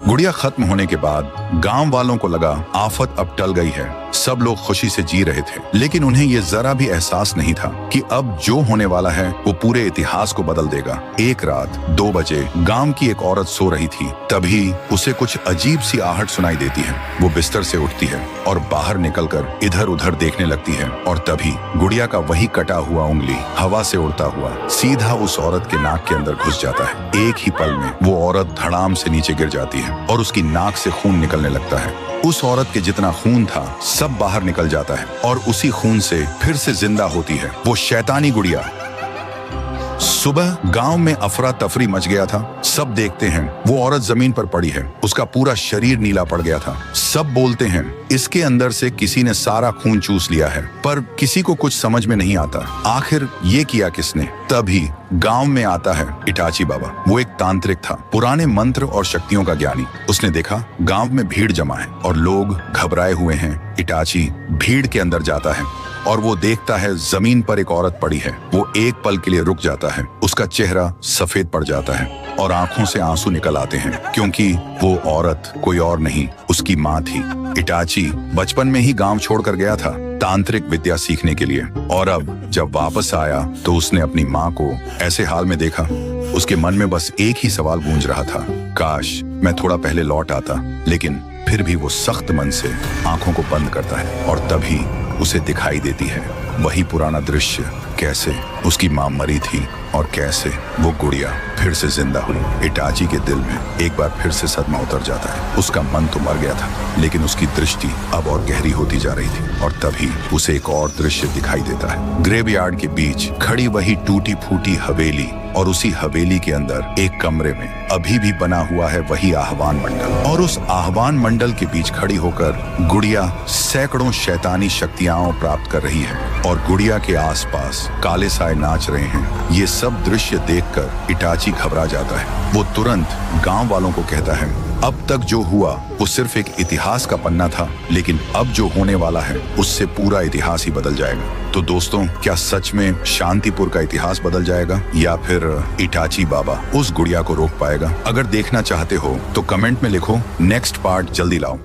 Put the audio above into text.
गुड़िया खत्म होने के बाद गांव वालों को लगा आफत अब टल गई है। सब लोग खुशी से जी रहे थे, लेकिन उन्हें ये जरा भी एहसास नहीं था कि अब जो होने वाला है वो पूरे इतिहास को बदल देगा। एक रात 2 बजे गांव की एक औरत सो रही थी, तभी उसे कुछ अजीब सी आहट सुनाई देती है। वो बिस्तर से उठती है और बाहर निकलकर इधर उधर देखने लगती है, और तभी गुड़िया का वही कटा हुआ उंगली हवा से उड़ता हुआ सीधा उस औरत के नाक के अंदर घुस जाता है। एक ही पल में वो औरत धड़ाम से नीचे गिर जाती है और उसकी नाक से खून निकलने लगता है। उस औरत के जितना खून था सब बाहर निकल जाता है और उसी खून से फिर से जिंदा होती है वो शैतानी गुड़िया। सुबह गांव में अफरा तफरी मच गया था। सब देखते हैं वो औरत जमीन पर पड़ी है, उसका पूरा शरीर नीला पड़ गया था। सब बोलते हैं इसके अंदर से किसी ने सारा खून चूस लिया है, पर किसी को कुछ समझ में नहीं आता आखिर ये किया किसने। तभी गांव में आता है इटाची बाबा। वो एक तांत्रिक था, पुराने मंत्र और शक्तियों का ज्ञानी। उसने देखा गांव में भीड़ जमा है और लोग घबराए हुए हैं। इटाची भीड़ के अंदर जाता है और वो देखता है जमीन पर एक औरत पड़ी है। वो एक पल के लिए रुक जाता है, उसका चेहरा सफेद पड़ जाता है और आंखों से आंसू निकल आते हैं, क्योंकि वो औरत कोई और नहीं उसकी माँ थी। इटाची बचपन में ही गांव छोड़कर गया था तांत्रिक विद्या सीखने के लिए, और अब जब वापस आया तो उसने अपनी माँ को ऐसे हाल में देखा। उसके मन में बस एक ही सवाल गूंज रहा था, काश मैं थोड़ा पहले लौट आता। लेकिन फिर भी वो सख्त मन से आंखों को बंद करता है और तभी उसे दिखाई देती है वही पुराना दृश्य, कैसे उसकी माँ मरी थी और कैसे वो गुड़िया फिर से जिंदा हुई। इटाची के दिल में एक बार फिर से सदमा उतर जाता है। उसका मन तो मर गया था, लेकिन उसकी दृष्टि अब और गहरी होती जा रही थी, और तभी उसे एक और दृश्य दिखाई देता है। ग्रेवयार्ड के बीच खड़ी वही टूटी फूटी हवेली, और उसी हवेली के अंदर एक कमरे में अभी भी बना हुआ है वही आह्वान मंडल, और उस आह्वान मंडल के बीच खड़ी होकर गुड़िया सैकड़ों शैतानी शक्तियां प्राप्त कर रही है, और गुड़िया के आसपास काले साए नाच रहे हैं। ये सब दृश्य देखकर इटाची घबरा जाता है। वो तुरंत गांव वालों को कहता है अब तक जो हुआ वो सिर्फ एक इतिहास का पन्ना था, लेकिन अब जो होने वाला है उससे पूरा इतिहास ही बदल जाएगा। तो दोस्तों, क्या सच में शांतिपुर का इतिहास बदल जाएगा, या फिर इटाची बाबा उस गुड़िया को रोक पाएगा? अगर देखना चाहते हो तो कमेंट में लिखो, नेक्स्ट पार्ट जल्दी लाओ।